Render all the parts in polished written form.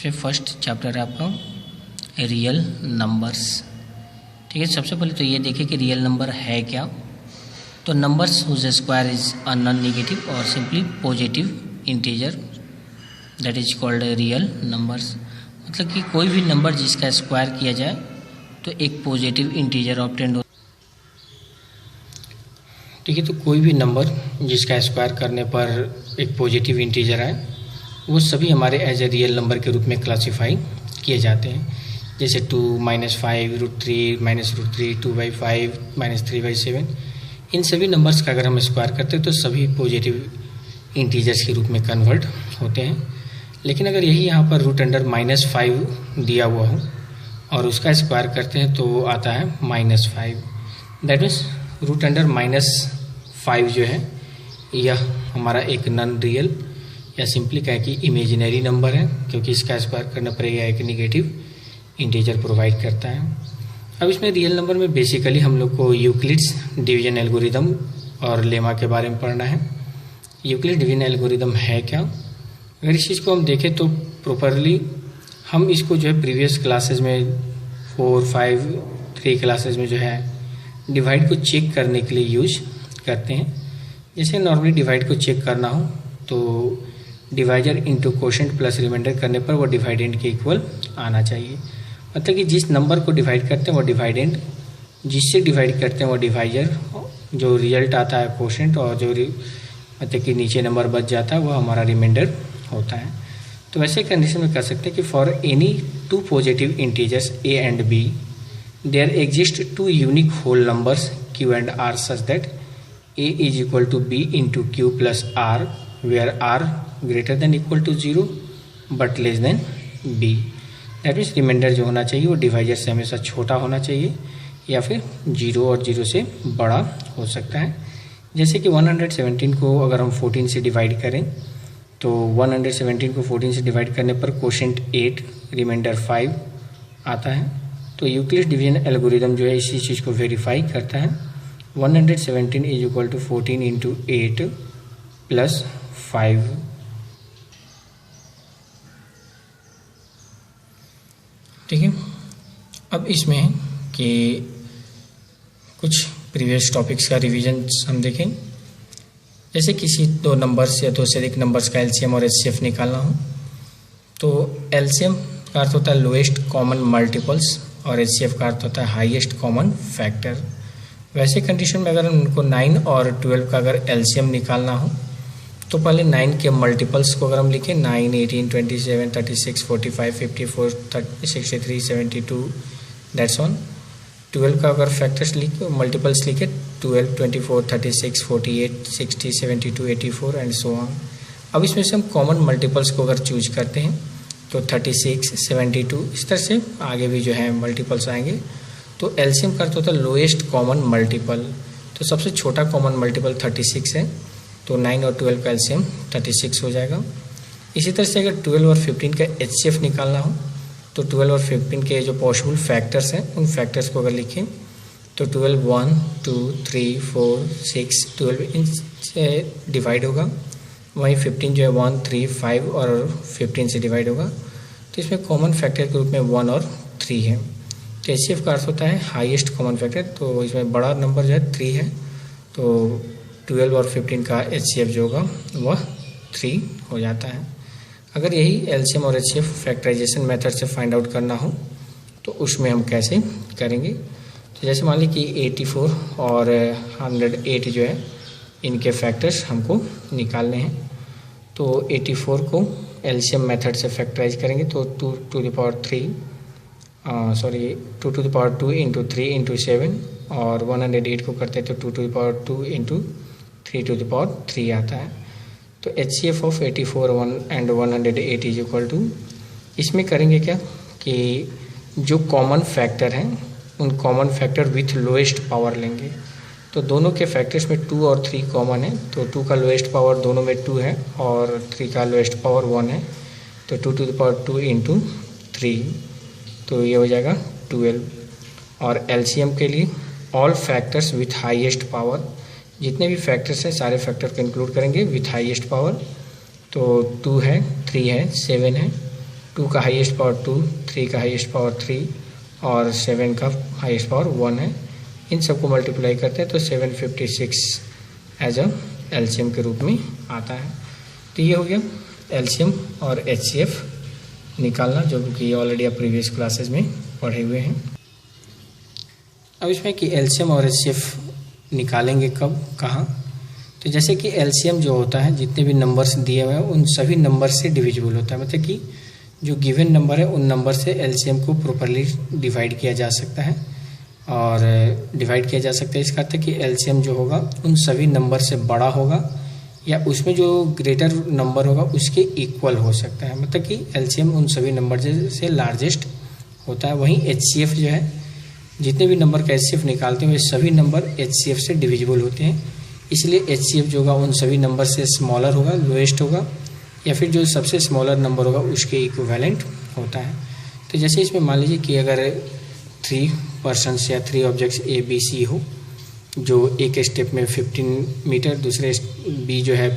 इसमें first chapter है आपका रियल नंबर्स। ठीक है, सबसे पहले तो ये देखिए कि रियल नंबर है क्या। तो numbers whose square is a non negative और simply positive integer that is called real numbers. मतलब कि कोई भी नंबर जिसका स्क्वायर किया जाए तो एक पॉजिटिव इंटीजर ऑब्टेंड हो। ठीक है, तो कोई भी नंबर जिसका स्क्वायर करने पर एक पॉजिटिव इंटीजर आए वो सभी हमारे एज ए रियल नंबर के रूप में क्लासीफाई किए जाते हैं। जैसे 2 -5 √3 -√3 2/5 -3/7 इन सभी नंबर्स का अगर हम स्क्वायर करते हैं तो सभी पॉजिटिव इंटीजर्स के रूप में कन्वर्ट होते हैं। लेकिन अगर यही यहाँ पर √5 दिया हुआ हो और उसका स्क्वायर करते हैं तो आता है -5। दैट मीन्स √5 जो है यह हमारा एक नॉन रियल या सिंपली कहें कि इमेजिनरी नंबर है, क्योंकि इसका स्क्वायर करने पर यह एक नेगेटिव इंटीजर प्रोवाइड करता है। अब इसमें रियल नंबर में बेसिकली हम लोग को यूक्लिड्स डिवीजन एल्गोरिदम और लेमा के बारे में पढ़ना है। यूक्लिड डिवीजन एल्गोरिदम है क्या, अगर इस चीज़ को हम देखें तो प्रॉपरली हम इसको जो है प्रीवियस क्लासेज में 4, 5, 3 क्लासेज में जो है डिवाइड को चेक करने के लिए यूज करते हैं। जैसे नॉर्मली डिवाइड को चेक करना हो तो divisor into quotient plus remainder करने पर वो डिवाइडेंड के इक्वल आना चाहिए। मतलब कि जिस नंबर को डिवाइड करते हैं वो डिवाइडेंड, जिससे डिवाइड करते हैं वो डिवाइजर, जो रिजल्ट आता है कोशेंट, और जो मतलब कि नीचे नंबर बच जाता है वो हमारा रिमाइंडर होता है। तो वैसे कंडीशन में कर सकते हैं कि for any 2 positive integers a and b there exist 2 unique whole numbers q and r such that a is equal to b into q plus r where r greater than equal to 0 but less than b। That means remainder जो होना चाहिए वो divisor से हमेशा छोटा होना चाहिए या फिर 0 और 0 से बड़ा हो सकता है। जैसे कि 117 को अगर हम 14 से डिवाइड करें तो 117 को 14 से डिवाइड करने पर कोशेंट 8 रिमाइंडर 5 आता है। तो यूक्लिड डिवीजन एल्गोरिदम जो है इसी चीज़ को वेरीफाई करता है। 117 is equal to 14 into 8 plus 5। ठीक है, अब इसमें कि कुछ प्रीवियस टॉपिक्स का रिवीजन हम देखें। जैसे किसी 2 नंबर्स या 2 से अधिक नंबर्स का एलसीएम और एचसीएफ निकालना हो तो एलसीएम का अर्थ होता है लोएस्ट कॉमन मल्टीपल्स और एचसीएफ का अर्थ होता है हाईएस्ट कॉमन फैक्टर। वैसे कंडीशन में अगर उनको 9 और 12 का अगर एलसीएम निकालना हो तो पहले 9 के मल्टीपल्स को अगर हम लिखें 9, 18, 27, 36, 45, 54, 63, 72 दैट्स ऑन। 12 का अगर फैक्टर्स लिखे मल्टीपल्स लिखे 12, 24, 36, 48, 60, 72, 84 एंड सो ऑन। अब इसमें से हम कॉमन मल्टीपल्स को अगर चूज करते हैं तो 36, 72 इस तरह से आगे भी जो है मल्टीपल्स आएंगे। तो एलसीएम का अर्थ होता है लोएस्ट कॉमन मल्टीपल। तो सबसे छोटा कॉमन मल्टीपल 36 है, तो 9 और 12 का एलसीएम 36 हो जाएगा। इसी तरह से अगर 12 और 15 का एचसीएफ निकालना हो तो 12 और 15 के जो पॉसिबल फैक्टर्स हैं उन फैक्टर्स को अगर लिखें तो 12 1, 2, 3, 4, 6, 12 इनसे डिवाइड होगा। वहीं 15 जो है 1, 3, 5 और 15 से डिवाइड होगा। तो इसमें कॉमन फैक्टर के रूप में 1 और 3 है। तो एचसीएफ का अर्थ होता है हाईएस्ट कॉमन फैक्टर, तो इसमें बड़ा नंबर जो है 3 है। तो 12 और 15 का एचसीएफ जो होगा वह 3 हो जाता है। अगर यही एलसीएम और एचसीएफ फैक्टराइजेशन मेथड से फाइंड आउट करना हो तो उसमें हम कैसे करेंगे। तो जैसे मान ली कि 84 और 108 जो है इनके फैक्टर्स हमको निकालने हैं। तो 84 को एलसीएम मेथड से फैक्टराइज करेंगे तो 2 to the power 2 into 3 into 7 और 108 को करते हैं तो 2 to the power 2 into 3 to the power 3 आता है। तो HCF of 84 and 108 is equal to, इसमें करेंगे क्या कि जो कॉमन फैक्टर हैं उन common factor with lowest power लेंगे। तो दोनों के फैक्टर्स में 2 और 3 कॉमन है, तो 2 का लोएस्ट पावर दोनों में 2 है और 3 का लोएस्ट पावर 1 है। तो 2 to the power 2 इंटू 3, तो ये हो जाएगा 12। और एलसीएम के लिए all factors with highest power, जितने भी फैक्टर्स हैं सारे फैक्टर को इंक्लूड करेंगे विथ हाईएस्ट पावर। तो 2 है, 3 है, 7 है 2 का हाईएस्ट पावर 2, 3 का हाईएस्ट पावर 3 और 7 का हाईएस्ट पावर 1 है। इन सबको मल्टीप्लाई करते हैं तो 756 एज अ एलसीएम के रूप में आता है। तो ये हो गया एलसीएम और एचसीएफ निकालना, जो कि ऑलरेडी आप प्रीवियस क्लासेस में पढ़े हुए हैं। अब इसमें कि एलसीएम और एचसीएफ निकालेंगे कब, कहाँ। तो जैसे कि एलसीएम जो होता है, जितने भी नंबर्स दिए हुए हैं उन सभी नंबर से डिविजिबल होता है, मतलब कि जो गिवन नंबर है उन नंबर से एलसीएम को प्रॉपर्ली डिवाइड किया जा सकता है। और डिवाइड किया जा सकता है इसका अर्थ है कि एलसीएम जो होगा उन सभी नंबर से बड़ा होगा या उसमें जो ग्रेटर नंबर होगा उसके इक्वल हो सकता है, मतलब कि एलसीएम उन सभी नंबर से लार्जेस्ट होता है। वहीं एचसीएफ जो है, जितने भी नंबर का एचसीएफ निकालते हैं वे सभी नंबर एचसीएफ से डिविजिबल होते हैं, इसलिए एचसीएफ जो होगा उन सभी नंबर से स्मॉलर होगा, लोएस्ट होगा, या फिर जो सबसे स्मॉलर नंबर होगा उसके इक्विवेलेंट होता है। तो जैसे इसमें मान लीजिए कि अगर 3 पर्सन्स या 3 ऑब्जेक्ट्स ए बी सी हो, जो एक स्टेप में 15 मीटर, दूसरे बी जो है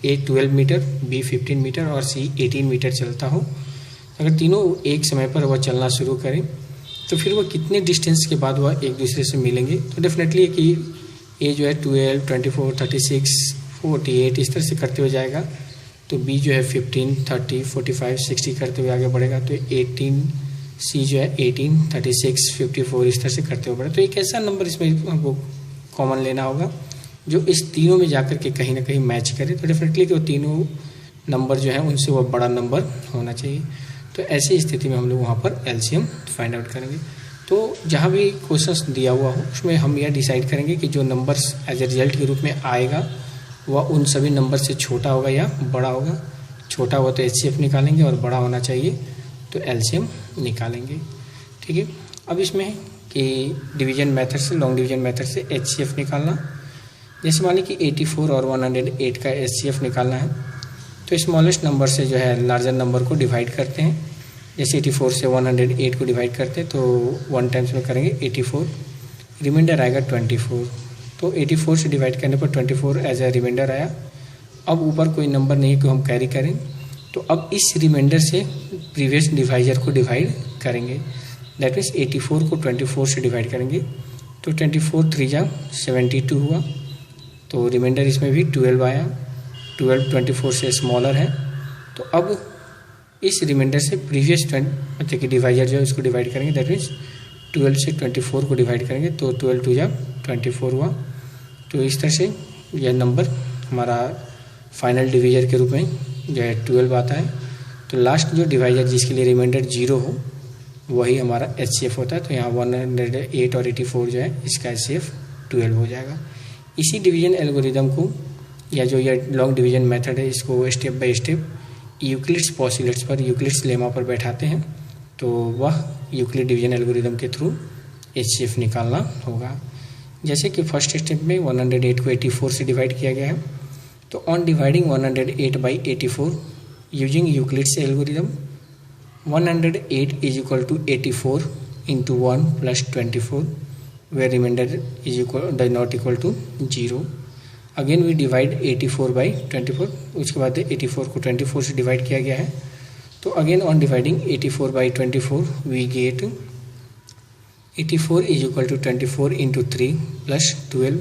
ए 12 मीटर, बी 15 मीटर और सी 18 मीटर चलता हो, अगर तीनों एक समय पर वह चलना शुरू करें तो फिर वह कितने डिस्टेंस के बाद वह एक दूसरे से मिलेंगे। तो डेफिनेटली कि ए जो है 12, 24, 36, 48 इस तरह से करते हुए जाएगा, तो बी जो है 15, 30, 45, 60 करते हुए आगे बढ़ेगा, तो 18, सी जो है 18, 36, 54 इस तरह से करते हुए बढ़े। तो एक ऐसा नंबर इसमें हमको कॉमन लेना होगा जो इस तीनों में जाकर के कहीं ना कहीं मैच करे। तो डेफिनेटली कि वो तीनों नंबर जो है उनसे वो बड़ा नंबर होना चाहिए। तो ऐसी स्थिति में हम लोग वहाँ पर एलसीएम फाइंड आउट करेंगे। तो जहाँ भी क्वेश्चंस दिया हुआ हो उसमें हम यह डिसाइड करेंगे कि जो नंबर्स एज ए रिजल्ट के रूप में आएगा वह उन सभी नंबर से छोटा होगा या बड़ा होगा। छोटा हुआ तो एचसीएफ निकालेंगे और बड़ा होना चाहिए तो एलसीएम निकालेंगे। ठीक है, अब इसमें कि डिवीजन मेथड से, लॉन्ग डिवीजन मेथड से एचसीएफ निकालना। जैसे मान ली कि 84 और 108 का एचसीएफ निकालना है, तो स्मॉलेस्ट नंबर से जो है लार्जर नंबर को डिवाइड करते हैं। जैसे 84 से 108 को डिवाइड करते हैं तो 1 टाइम्स में करेंगे 84, रिमाइंडर आएगा 24। तो 84 से डिवाइड करने पर 24 एज ए रिमाइंडर आया। अब ऊपर कोई नंबर नहीं को हम कैरी करें, तो अब इस रिमाइंडर से प्रीवियस डिवाइजर को डिवाइड करेंगे। दैट मीन्स 84 को 24 से डिवाइड करेंगे तो 24 3 जा 72 हुआ, तो रिमाइंडर इसमें भी 12 आया। 12 24 से स्मॉलर है, तो अब इस रिमाइंडर से प्रीवियस मतलब कि डिवाइजर जो है उसको डिवाइड करेंगे। दैट मीन्स 12 से 24 को डिवाइड करेंगे तो 12 2 जा 24 हुआ। तो इस तरह से यह नंबर हमारा फाइनल डिवीजर के रूप में जो है 12 आता है। तो लास्ट जो डिवाइजर जिसके लिए रिमाइंडर 0 हो वही हमारा एचसीएफ होता है। तो यहाँ 108 और 84 जो है इसका एचसीएफ 12 हो जाएगा। इसी डिवीजन एल्गोरिदम को या जो ये लॉन्ग डिवीजन मेथड है इसको step by step Euclid's postulates पर, यूक्लिड्स लेमा पर बैठाते हैं, तो वह यूक्लिड डिवीजन एल्गोरिदम के थ्रू एचसीएफ निकालना होगा। जैसे कि फर्स्ट स्टेप में 108 को 84 से डिवाइड किया गया है, तो on dividing 108 by 84 using Euclid's algorithm 108 is equal to 84 into 1 plus 24 where remainder is not equal to 0. Again we divide 84 by 24, उसके बाद 84 को 24 से डिवाइड किया गया है, तो again on dividing 84 by 24 we get 84 is equal to 24 into 3 plus 12।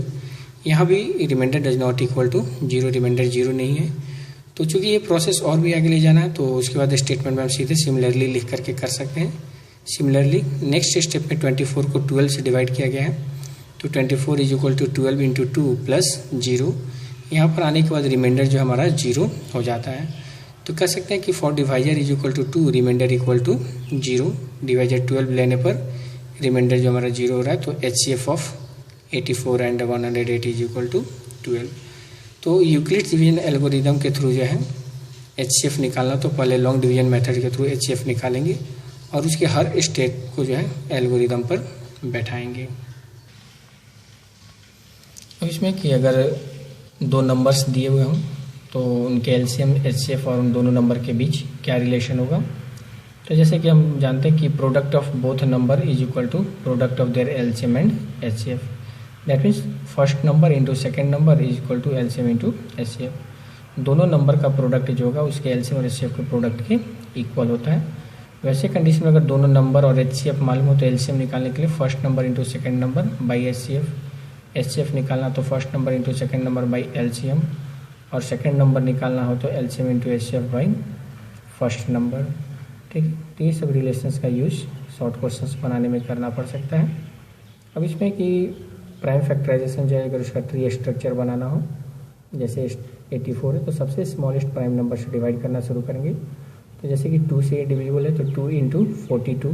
यहाँ भी remainder does not equal to 0, remainder 0 नहीं है। तो चूँकि ये प्रोसेस और भी आगे ले जाना है तो उसके बाद स्टेटमेंट में हम सीधे सिमिलरली लिख करके कर सकते हैं। सिमिलरली नेक्स्ट स्टेप में 24 को 12 से डिवाइड किया गया है, तो 24 is equal to 12 into 2 plus 0। यहाँ पर आने के बाद रिमाइंडर जो हमारा 0 हो जाता है। तो कह सकते हैं कि for divisor is equal to 2 remainder equal to 0। Divisor 12 लेने पर रिमाइंडर जो हमारा 0 हो रहा है, तो HCF of 84 and 108 is equal to 12। तो यूक्लिड्स डिवीजन एल्गोरिदम के थ्रू जो है एचसीएफ निकालना, तो पहले लॉन्ग डिवीजन मेथड के थ्रू एचसीएफ निकालेंगे और उसके हर स्टेप को जो है एल्गोरिदम पर बैठाएंगे। अब इसमें कि अगर दो नंबर्स दिए हुए हों तो उनके एलसीएम एचसीएफ और उन दोनों नंबर के बीच क्या रिलेशन होगा। तो जैसे कि हम जानते हैं कि product of both number is equal to product of their LCM and HCF. That means first number into second number is equal to LCM into HCF. दोनों नंबर का प्रोडक्ट जो होगा उसके एलसीएम और एचसीएफ के प्रोडक्ट के equal होता है। वैसे कंडीशन में अगर दोनों नंबर और एचसीएफ मालूम हो तो एलसीएम निकालने के लिए first number into second number by HCF निकालना तो first number into second number by LCM, और सेकेंड नंबर निकालना हो तो LCM into HCF by first number. ठीक, तो ये सब रिलेशंस का यूज शॉर्ट क्वेश्चंस बनाने में करना पड़ सकता है। अब इसमें कि प्राइम फैक्टराइजेशन जो है अगर उसका ट्री स्ट्रक्चर बनाना हो, जैसे 84 है तो सबसे स्मॉलेस्ट प्राइम नंबर से डिवाइड करना शुरू करेंगे। तो जैसे कि 2 से डिविजिबल है तो 2 इंटू 42,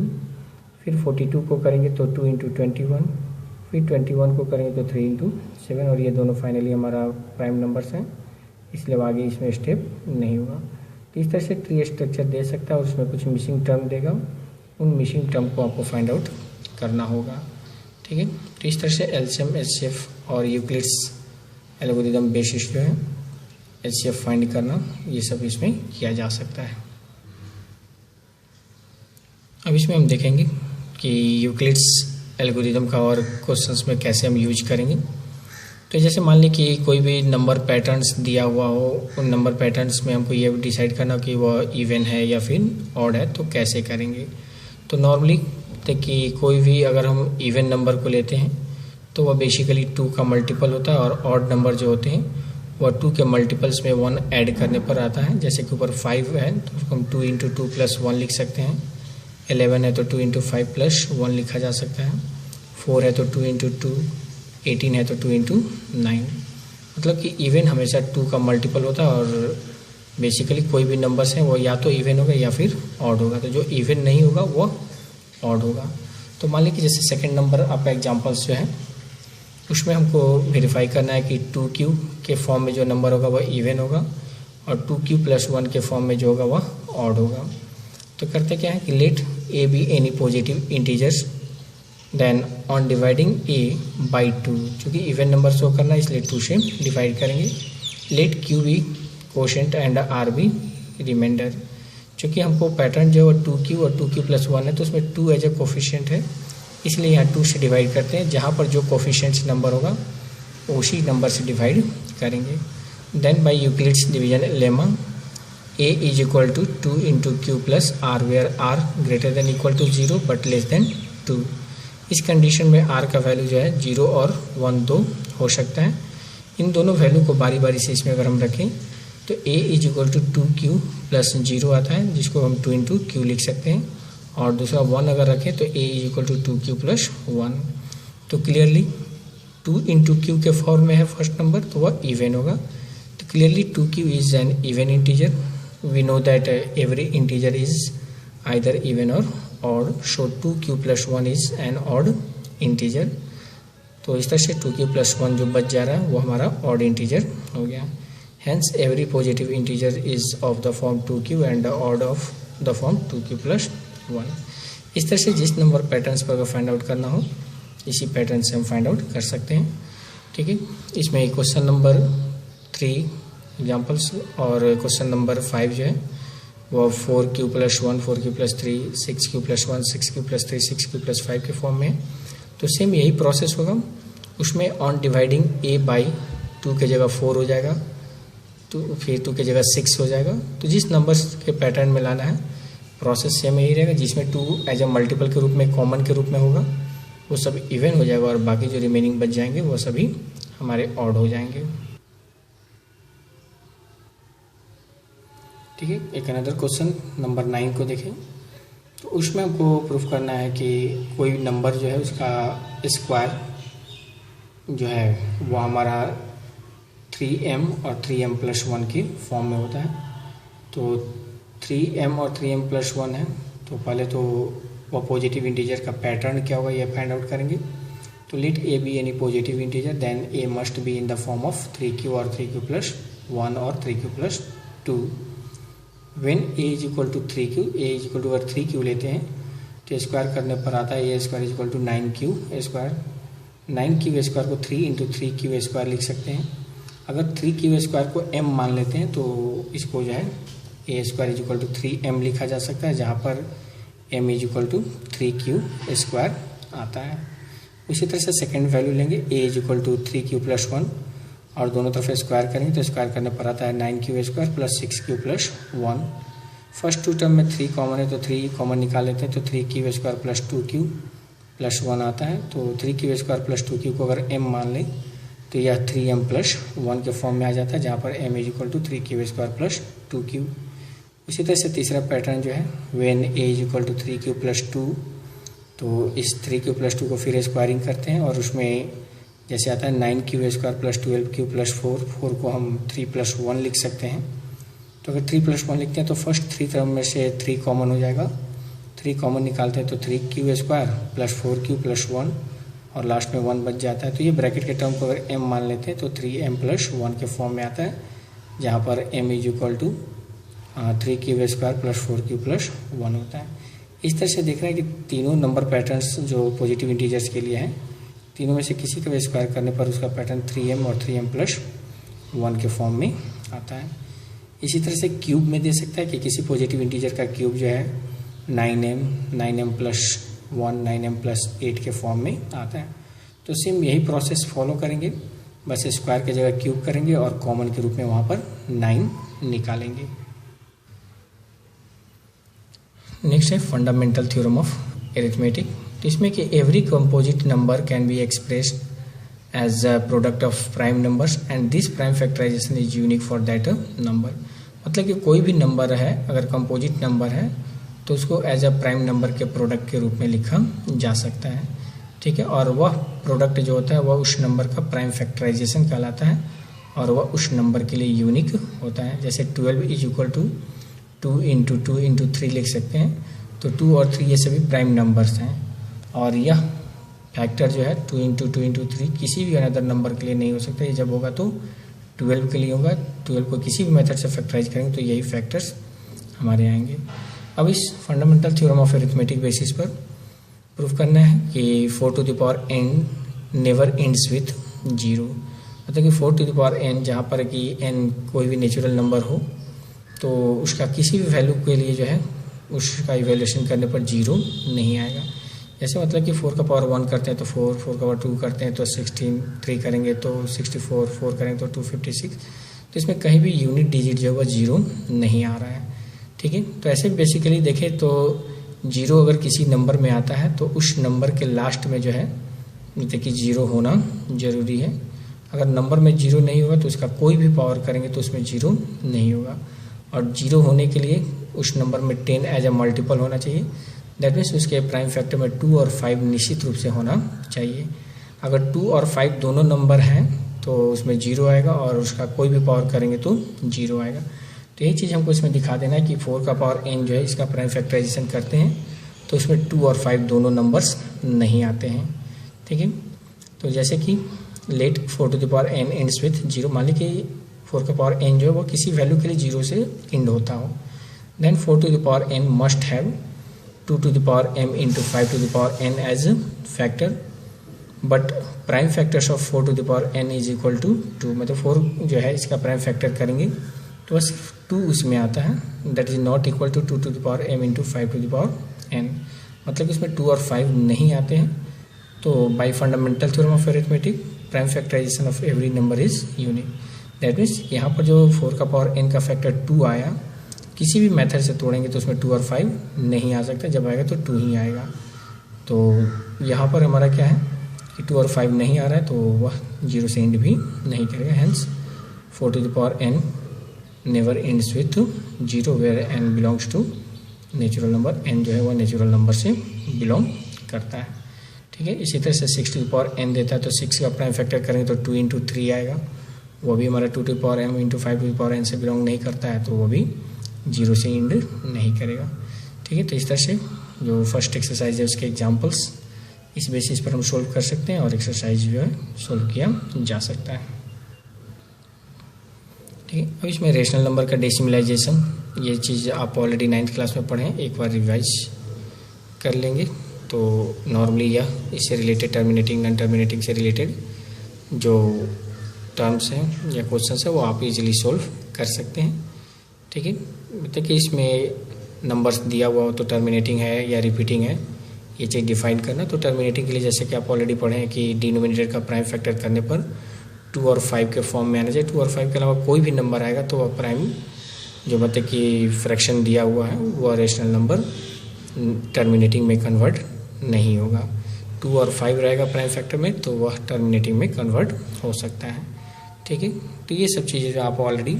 फिर 42 को करेंगे तो 2 इंटू 21, फिर 21 को करेंगे तो 3 इंटू 7, और ये दोनों फाइनली हमारा प्राइम नंबर्स हैं, इसलिए आगे इसमें स्टेप नहीं होगा। तो इस तरह से ट्री स्ट्रक्चर दे सकता है और उसमें कुछ मिसिंग टर्म देगा, उन मिसिंग टर्म को आपको फाइंड आउट करना होगा। ठीक है, तो इस तरह से एलसीएम, एचसीएफ और यूक्लिड्स एल्गोरिदम बेसिस जो है एचसीएफ फाइंड करना, ये सब इसमें किया जा सकता है। अब इसमें हम देखेंगे कि यूक्लिड्स एल्गोरिदम का और क्वेश्चंस में कैसे हम यूज करेंगे। तो जैसे मान ली कि कोई भी नंबर पैटर्न्स दिया हुआ हो, उन नंबर पैटर्न्स में हमको ये डिसाइड करना कि वह इवन है या फिर ऑड है, तो कैसे करेंगे। तो नॉर्मली देखिए कोई भी अगर हम इवन नंबर को लेते हैं तो वह बेसिकली 2 का मल्टीपल होता है, और ऑड नंबर जो होते हैं वह 2 के मल्टीपल्स में 1 ऐड करने पर आता है। जैसे कि ऊपर 5 है तो उसको हम 2 इंटू 2 प्लस 1 लिख सकते हैं, 11 है तो 2 इंटू 5 प्लस 1 लिखा जा सकता है, 4 है तो 2 इंटू 2, 18 है तो 2 इंटू 9। मतलब कि इवन हमेशा 2 का मल्टीपल होता है, और बेसिकली कोई भी नंबर्स हैं वो या तो इवन होगा या फिर ऑड होगा। तो जो इवन नहीं होगा वो ऑड होगा। तो मान लीजिए जैसे सेकंड नंबर आपका एग्जांपल्स जो है उसमें हमको वेरीफाई करना है कि 2q के फॉर्म में जो नंबर होगा वह इवन होगा, और 2q प्लस 1 के फॉर्म में जो होगा वह ऑड होगा। तो करते क्या है कि let a be any positive integers then on dividing a by 2, चूँकि इवन नंबर शो करना है इसलिए 2 से डिवाइड करेंगे। Let q be quotient and r be remainder, चूँकि हमको पैटर्न जो है 2q और 2q प्लस 1 है तो उसमें 2 एज ए कोफिशिएंट है, इसलिए यहाँ 2 से डिवाइड करते हैं। जहाँ पर जो कोफिशिएंट्स नंबर होगा उसी नंबर से डिवाइड करेंगे। Then by Euclid's division lemma a is equal to 2 into q plus r, where r greater than equal to 0 but less than 2। इस कंडीशन में r का वैल्यू जो है 0 और 1 दो हो सकता है। इन दोनों वैल्यू को बारी बारी से इसमें अगर हम रखें तो a is equal to 2q plus 0 आता है, जिसको हम 2 इंटू क्यू लिख सकते हैं, और दूसरा 1 अगर रखें तो a is equal to 2q plus 1। तो क्लियरली 2 इंटू क्यू के फॉर्म में है फर्स्ट नंबर तो वह इवन होगा। तो clearly 2q is an even integer. We know that every integer is either even और odd, so 2q plus 1 is an odd integer. तो इस तरह से 2q प्लस 1 जो बच जा रहा है वो हमारा ऑड इंटीजर हो गया। Hence every positive integer is of the form 2q and the odd of the form 2q plus 1। इस तरह से जिस नंबर पैटर्न्स पर अगर फाइंड आउट करना हो इसी पैटर्न से हम फाइंड आउट कर सकते हैं। ठीक है, इसमें क्वेश्चन नंबर 3 एग्जाम्पल्स और क्वेश्चन नंबर 5 जो है वो 4q plus 1, 4q plus 3, 6q plus 1, 6q plus 3, 6q plus 5 के फॉर्म में है। तो सेम यही प्रोसेस होगा, उसमें ऑन डिवाइडिंग a बाई 2 के जगह 4 हो जाएगा, तो फिर 2 की जगह 6 हो जाएगा। तो जिस नंबर के पैटर्न में लाना है प्रोसेस सेम यही रहेगा, जिसमें 2 एज ए मल्टीपल के रूप में कॉमन के रूप में होगा वो सब इवन हो जाएगा, और बाकी जो रिमेनिंग बच जाएंगे वो सभी हमारे ऑड हो जाएंगे। ठीक है, एक अनदर क्वेश्चन नंबर 9 को देखें। तो उसमें हमको प्रूफ करना है कि कोई नंबर जो है उसका स्क्वायर जो है वो हमारा 3m और 3m प्लस 1 की फॉर्म में होता है। तो 3m और 3m प्लस 1 है, तो पहले तो वह पॉजिटिव इंटीजर का पैटर्न क्या होगा ये फाइंड आउट करेंगे। तो let a be any positive integer then a must be in the form of 3q और 3q प्लस 1 और 3q plus 2। When a is equal to 3q, a is equal to अगर 3q लेते हैं तो square करने पर आता है a square is equal to 9q square. 9q square को 3 इंटू 3q स्क्वायर लिख सकते हैं। अगर 3q स्क्वायर को m मान लेते हैं तो इसको जो है a square is equal to 3m लिखा जा सकता है, जहाँ पर m is equal to 3q square आता है। उसी तरह से सेकेंड वैल्यू लेंगे a is equal to 3q plus 1, और दोनों तरफ स्क्वायर करेंगे तो स्क्वायर करने पर आता है 9q² plus 6q plus 1। First two term में 3 कॉमन है तो 3 कॉमन निकाल लेते हैं तो 3q² प्लस 2q प्लस 1 आता है। तो 3q² प्लस 2q को अगर m मान लें तो यह 3m प्लस 1 के फॉर्म में आ जाता है, जहाँ पर m = 3q² प्लस 2q। इसी तरह से तीसरा पैटर्न जो है when a = 3q प्लस 2, तो इस 3q प्लस 2 को फिर स्क्वायरिंग करते हैं और उसमें जैसे आता है 9q² प्लस 12q प्लस 4 को हम 3 प्लस 1 लिख सकते हैं। तो अगर 3 प्लस 1 लिखते हैं तो फर्स्ट 3 टर्म में से 3 कॉमन हो जाएगा, 3 कॉमन निकालते हैं तो 3q² प्लस 4q प्लस 1 और लास्ट में 1 बच जाता है। तो ये ब्रैकेट के टर्म को अगर m मान लेते हैं तो 3m प्लस 1 के फॉर्म में आता है, जहाँ पर m = 3q² plus 4q plus 1 होता है। इस तरह से देख रहे हैं कि तीनों नंबर पैटर्न्स जो पॉजिटिव इंटीजर्स के लिए हैं, तीनों में से किसी का भी स्क्वायर करने पर उसका पैटर्न 3m और 3m प्लस 1 के फॉर्म में आता है। इसी तरह से क्यूब में दे सकता है कि किसी पॉजिटिव इंटीजर का क्यूब जो है 9m प्लस 1 9m प्लस 8 के फॉर्म में आता है। तो सेम यही प्रोसेस फॉलो करेंगे, बस स्क्वायर की जगह क्यूब करेंगे और कॉमन के रूप में वहाँ पर 9 निकालेंगे। नेक्स्ट है फंडामेंटल थ्योरम ऑफ एरिथमेटिक। तो इसमें कि every composite number can be expressed as a product of prime numbers and this prime factorisation is unique for that number. मतलब कि कोई भी नंबर है अगर कंपोजिट नंबर है तो उसको एज अ प्राइम नंबर के प्रोडक्ट के रूप में लिखा जा सकता है, ठीक है। और वह प्रोडक्ट जो होता है वह उस नंबर का प्राइम फैक्टराइजेशन कहलाता है और वह उस नंबर के लिए यूनिक होता है। जैसे 12 = 2 × 2 × 3 लिख सकते हैं, तो 2 और 3 ये सभी प्राइम नंबर्स हैं और यह फैक्टर जो है 2 × 2 × 3 किसी भी अनदर नंबर के लिए नहीं हो सकता। ये जब होगा तो 12 के लिए होगा। 12 को किसी भी मेथड से फैक्टराइज करेंगे तो यही फैक्टर्स हमारे आएंगे। अब इस fundamental theorem of arithmetic basis पर प्रूफ करना है कि 4n नेवर एंड्स विथ 0। मतलब कि 4n जहाँ पर कि n कोई भी नेचुरल नंबर हो तो उसका किसी भी वैल्यू के लिए जो है उसका इवैल्यूएशन करने पर 0 नहीं आएगा। जैसे मतलब कि 4 का पावर 1 करते हैं तो 4 का पावर 2 करते हैं तो 16, 3 करेंगे तो 64, 4 करेंगे तो 256। तो इसमें कहीं भी यूनिट डिजिट जो है वह 0 नहीं आ रहा है, ठीक है। तो ऐसे बेसिकली देखें तो 0 अगर किसी नंबर में आता है तो उस नंबर के लास्ट में जो है मतलब कि 0 होना ज़रूरी है। अगर नंबर में 0 नहीं होगा तो उसका कोई भी पावर करेंगे तो उसमें 0 नहीं होगा। और 0 होने के लिए उस नंबर में 10 एज अ मल्टीपल होना चाहिए। दैट मीन्स उसके प्राइम फैक्टर में 2 और 5 निश्चित रूप से होना चाहिए। अगर 2 और 5 दोनों नंबर हैं तो उसमें 0 आएगा और उसका कोई भी पावर करेंगे तो 0 आएगा। तो यही चीज़ हमको इसमें दिखा देना है कि 4 का पावर n जो है इसका प्राइम फैक्टराइजेशन करते हैं तो उसमें 2 और 5 दोनों नंबर्स नहीं आते हैं, ठीक है। तो जैसे कि लेट 4n एंड्स विथ 0, मान लीजिए कि 4 का पावर n जो है वो किसी वैल्यू के लिए 0 से एंड होता हो, then 4n must have 2m into 5n as a factor, but prime factors of 4n is equal to 2। मतलब 4 जो है इसका प्राइम फैक्टर करेंगे तो बस 2 उसमें आता है, that is not equal to 2m into 5n। मतलब इसमें 2 और 5 नहीं आते हैं। तो by fundamental theorem of arithmetic prime factorisation of every number is unique. That means यहाँ पर जो 4 का पावर n का फैक्टर 2 आया, किसी भी मेथड से तोड़ेंगे तो उसमें 2 और 5 नहीं आ सकता, जब आएगा तो 2 ही आएगा। तो यहाँ पर हमारा क्या है कि 2 और 5 नहीं आ रहा है तो वह 0 से एंड भी नहीं करेगा। Hence 4n never ends with 0 where n belongs to natural number. n जो है वह नेचुरल नंबर से बिलोंग करता है, ठीक है। इसी तरह से 6n देता है तो 6 का प्राइम फैक्टर करेंगे तो 2 × 3 आएगा, वो भी हमारा 2m into 5n से बिलोंग नहीं करता है तो वो भी 0 से एंड नहीं करेगा, ठीक है। तो इस तरह से जो फर्स्ट एक्सरसाइज है उसके एग्जांपल्स इस बेसिस पर हम सोल्व कर सकते हैं और एक्सरसाइज जो है सोल्व किया जा सकता है, ठीक है। अब इसमें रेशनल नंबर का डेसिमलाइजेशन, ये चीज़ आप ऑलरेडी 9th क्लास में पढ़े हैं, एक बार रिवाइज कर लेंगे। तो नॉर्मली यह इससे रिलेटेड टर्मिनेटिंग नॉन टर्मिनेटिंग से रिलेटेड जो टर्म्स हैं या क्वेश्चन है वो आप इजीली सॉल्व कर सकते हैं, ठीक है। मतलब कि इसमें नंबर्स दिया हुआ हो तो टर्मिनेटिंग है या रिपीटिंग है ये चीज़ डिफाइन करना। तो टर्मिनेटिंग के लिए जैसे कि आप ऑलरेडी पढ़े हैं कि डिनोमिनेटर का प्राइम फैक्टर करने पर 2 और 5 के फॉर्म में आना चाहिए। 2 और 5 के अलावा कोई भी नंबर आएगा तो वह प्राइम जो मतलब कि फ्रैक्शन दिया हुआ है वह रेशनल नंबर टर्मिनेटिंग में कन्वर्ट नहीं होगा। 2 और 5 रहेगा प्राइम फैक्टर में तो वह टर्मिनेटिंग में कन्वर्ट हो सकता है। ठीक है, तो ये सब चीज़ें जो आप ऑलरेडी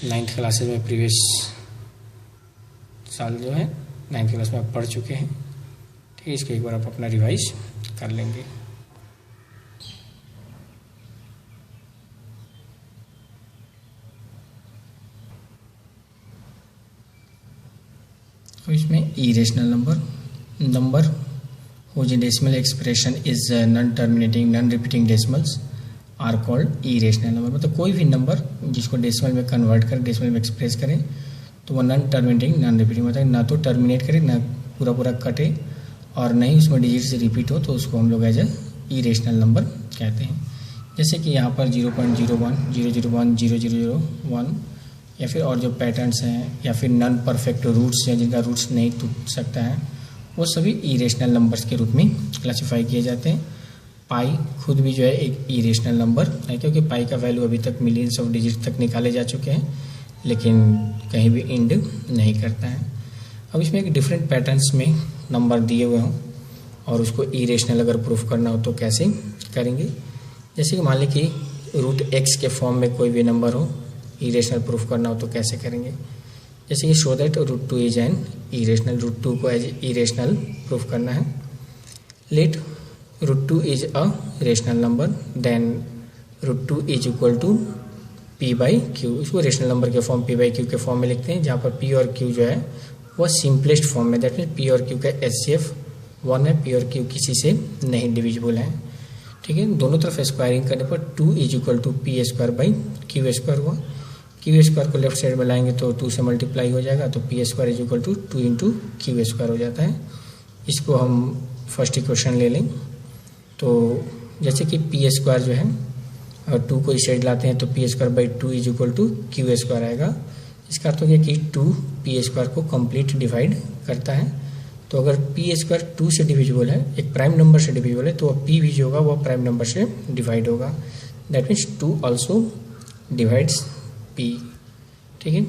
9th क्लासेज में प्रीवियस साल जो है 9th क्लास में आप पढ़ चुके हैं। ठीक है, इसको एक बार आप अपना रिवाइज कर लेंगे। तो इसमें irrational number whose decimal expression is non terminating non repeating decimals are called irrational number। मतलब कोई भी नंबर जिसको डेसिमल में कन्वर्ट करें, डेसिमल में एक्सप्रेस करें तो वह नॉन टर्मिनेटिंग नॉन रिपीटिंग मतलब ना तो टर्मिनेट करे ना पूरा कटे और न ही उसमें डिजिट से रिपीट हो, तो उसको हम लोग एज ए इरेशनल नंबर कहते हैं। जैसे कि यहाँ पर 0.01 001 0001 या फिर और जो पैटर्न्स हैं या फिर नॉन परफेक्ट रूट्स हैं जिनका रूट्स नहीं टूट सकता है, वो सभी इरेशनल नंबर्स के रूप में क्लासिफाई किए जाते हैं। पाई खुद भी जो है एक इरेशनल नंबर है, क्योंकि पाई का वैल्यू अभी तक मिलियंस ऑफ डिजिट तक निकाले जा चुके हैं लेकिन कहीं भी एंड नहीं करता है। अब इसमें एक डिफरेंट पैटर्न्स में नंबर दिए हुए हों और उसको इरेशनल अगर प्रूफ करना हो तो कैसे करेंगे। जैसे कि मान लें कि √x के फॉर्म में कोई भी नंबर हो, इरेशनल प्रूफ करना हो तो कैसे करेंगे। जैसे कि show that √2 is an irrational, √2 को एज इरेशनल प्रूफ करना है। Let √2 is a rational number, then √2 is equal to p/q। इसको रेशनल नंबर के फॉर्म p/q के फॉर्म में लिखते हैं, जहाँ पर p और q जो है वह सिंपलेस्ट फॉर्म में, दैट मीन p और q का HCF 1 है, p और q किसी से नहीं डिविजिबल है। ठीक है, दोनों तरफ स्क्वायरिंग करने पर 2 इज इक्वल टू p² हुआ। q² को लेफ्ट साइड में लाएंगे तो 2 से मल्टीप्लाई हो जाएगा, तो p² is equal to 2 into q² हो जाता है। इसको हम फर्स्ट इक्वेशन ले लें तो जैसे कि p² जो है अगर 2 को इस साइड लाते हैं तो p²/2 is equal to q² आएगा। इसका अर्थ हो गया कि 2 p² को कंप्लीट डिवाइड करता है। तो अगर p² 2 से डिविजिबल है, एक प्राइम नंबर से डिविजिबल है, तो p भी जो होगा वह प्राइम नंबर से डिवाइड होगा, that means 2 also divides p। ठीक है,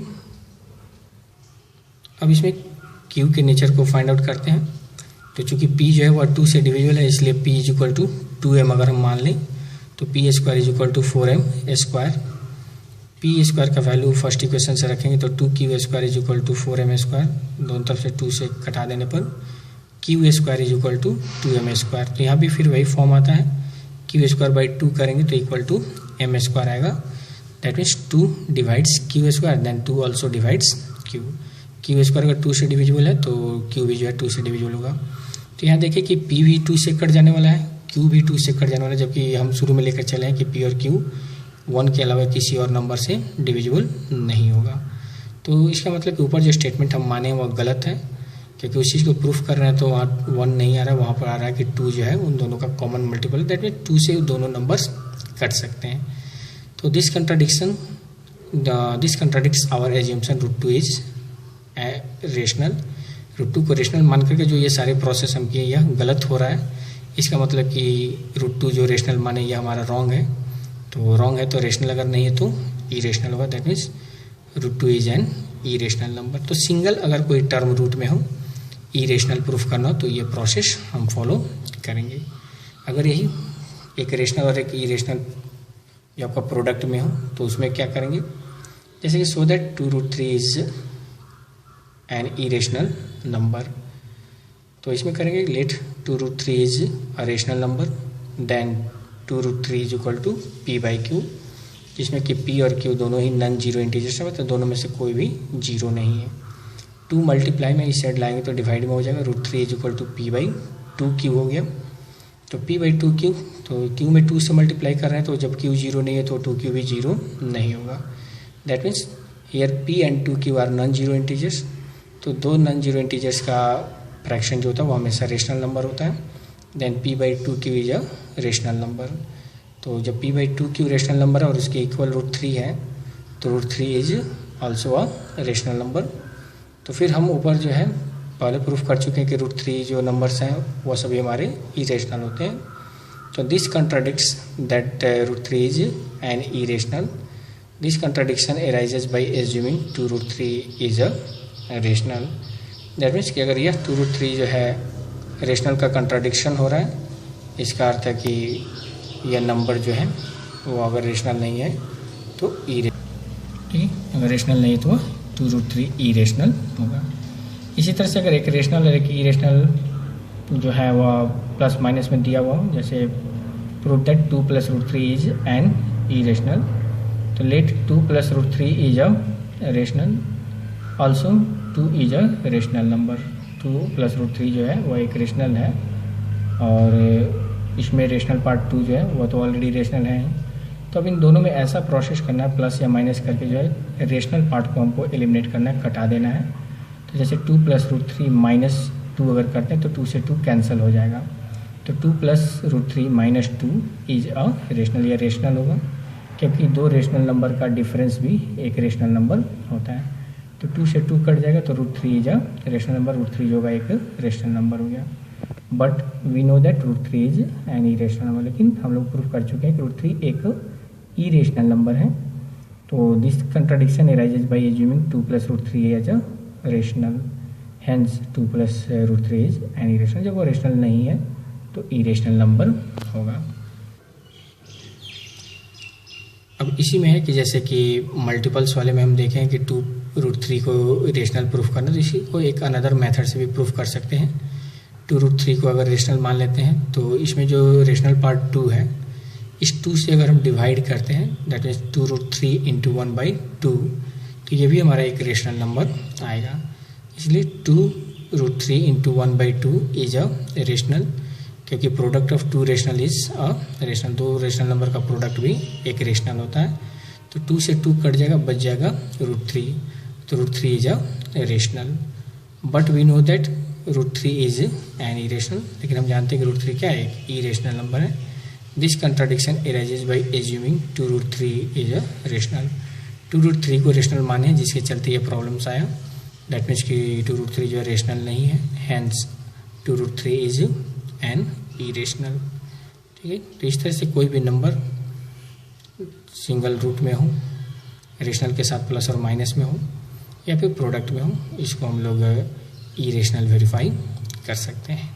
अब इसमें q के नेचर को फाइंड आउट करते हैं। तो चूंकि p जो है वह 2 से डिविजिबल है, इसलिए p is equal to 2m अगर हम मान लें तो p² is equal to 4m²। p² का वैल्यू फर्स्ट इक्वेशन से रखेंगे तो 2q² is equal to 4m², दोनों तरफ से 2 से कटा देने पर q² is equal to 2m²। तो यहाँ भी फिर वही फॉर्म आता है, q²/2 करेंगे तो इक्वल टू m² आएगा, that means 2 divides q², then 2 also divides q। q² अगर 2 से डिविजिबल है तो q भी जो है 2 से डिविजिबल होगा। तो यहाँ देखिए कि p भी 2 से कट जाने वाला है, q भी 2 से कट जाने वाला है, जबकि हम शुरू में लेकर चले हैं कि p और q 1 के अलावा किसी और नंबर से डिविजिबल नहीं होगा। तो इसका मतलब कि ऊपर जो स्टेटमेंट हम माने वह गलत है, क्योंकि उस चीज़ को प्रूफ कर रहे हैं तो वहाँ 1 नहीं आ रहा है, वहाँ पर आ रहा है कि 2 जो है उन दोनों का कॉमन मल्टीपल है, दैट मीन 2 से दोनों नंबर्स कट सकते हैं। तो this contradicts our assumption √2 is rational. √2 को रेशनल मान करके जो ये सारे प्रोसेस हम किए यह गलत हो रहा है। इसका मतलब कि √2 जो रेशनल माने यह हमारा रॉन्ग है, तो रॉन्ग है तो रेशनल अगर नहीं है तो इरेशनल होगा, that means √2 is an irrational number. तो सिंगल अगर कोई टर्म रूट में हो इरेशनल प्रूफ करना हो तो ये प्रोसेस हम फॉलो करेंगे। अगर यही एक रेशनल और एक इरेशनल या आपका प्रोडक्ट में हो तो उसमें क्या करेंगे, जैसे कि so that 2√3 is an irrational number. तो इसमें करेंगे let 2√3 is a rational number, then 2√3 is equal to p/q, जिसमें कि p और q दोनों ही नॉन जीरो इंटीजर्स है, तो दोनों में से कोई भी जीरो नहीं है। 2 मल्टीप्लाई में इस साइड लाएंगे तो डिवाइड में हो जाएगा, √3 इज इक्वल टू p/2q हो गया। तो p/2q, तो q में 2 से मल्टीप्लाई कर रहे हैं तो जब q जीरो नहीं है तो 2q भी जीरो नहीं होगा, that means here p and 2q are non zero integers. तो 2 नॉन जीरो इंटीजर्स का फ्रैक्शन जो होता है वो हमेशा रेशनल नंबर होता है, then p/2q is a rational number. तो जब p/2q रेशनल नंबर है और उसके इक्वल √3 है तो √3 is also a rational number. तो फिर हम ऊपर जो है पहले प्रूफ कर चुके हैं कि √3 जो नंबर्स हैं वो सभी हमारे इरेशनल होते हैं। तो this contradicts that √3 is an irrational. This contradiction arises by assuming 2√3 is a rational. That means कि अगर यह 2√3 जो है रेशनल का कंट्राडिक्शन हो रहा है, इसका अर्थ है कि यह नंबर जो है वो अगर रेशनल नहीं है तो ठीक है, अगर रेशनल नहीं है तो 2√3 इरेशनल होगा. इसी तरह से अगर एक रेशनल और एक इरेशनल जो है वह प्लस माइनस में दिया हुआ हो, जैसे prove that 2 + √3 is an irrational, तो let 2 + √3 is a rational, also 2 is a rational number. 2 + √3 जो है वह एक रेशनल है और इसमें रेशनल पार्ट 2 जो है वह तो ऑलरेडी रेशनल है. तो अब इन दोनों में ऐसा प्रोसेस करना है, प्लस या माइनस करके जो है रेशनल पार्ट को हमको एलिमिनेट करना है, कटा देना है. तो जैसे 2 + √3 - 2 अगर करते हैं तो 2 से 2 कैंसिल हो जाएगा. तो 2 + √3 - 2 इज अ रेशनल. या रेशनल होगा क्योंकि दो रेशनल नंबर का डिफरेंस भी एक रेशनल नंबर होता है. तो 2 से 2 कट जाएगा तो √3 इज अ रेशनल नंबर. √3 जो होगा एक रेशनल नंबर हो गया. But we know that √3 is an irrational number. लेकिन हम लोग प्रूफ कर चुके हैं कि √3 एक इरेशनल नंबर है. तो this contradiction arises by assuming 2 + √3 as a rational. Hence 2 + √3 is an irrational. जब वो रेशनल नहीं है तो इरेशनल नंबर होगा. अब इसी में है कि जैसे कि मल्टीपल्स वाले में हम देखें कि 2√3 को रेशनल प्रूफ करना, तो इसी को एक अनदर मेथड से भी प्रूफ कर सकते हैं. 2√3 को अगर रेशनल मान लेते हैं तो इसमें जो रेशनल पार्ट 2 है, इस 2 से अगर हम डिवाइड करते हैं, दैट इज 2√3 × 1/2, तो ये भी हमारा एक रेशनल नंबर आएगा. इसलिए 2√3 × 1/2 इज अ रेशनल, क्योंकि product of 2 rational is a rational. 2 rational number का प्रोडक्ट भी एक रेशनल होता है. तो 2 से 2 कट जाएगा, बच जाएगा √3. तो √3 is a rational. But we know that √3 is an irrational. लेकिन हम जानते हैं कि √3 क्या है, एक इरेशनल नंबर है. This contradiction arises by assuming 2√3 is a rational. 2√3 को रेशनल माने जिसके चलते ये प्रॉब्लम्स आया. दैट मीन्स कि 2√3 जो है रेशनल नहीं है. Hence 2√3 is an irrational. ठीक है. तो इस तरह से कोई भी नंबर सिंगल रूट में हो, रेशनल के साथ प्लस और माइनस में हो, या फिर प्रोडक्ट में हो, इसको हम लोग इरेशनल वेरीफाई कर सकते हैं.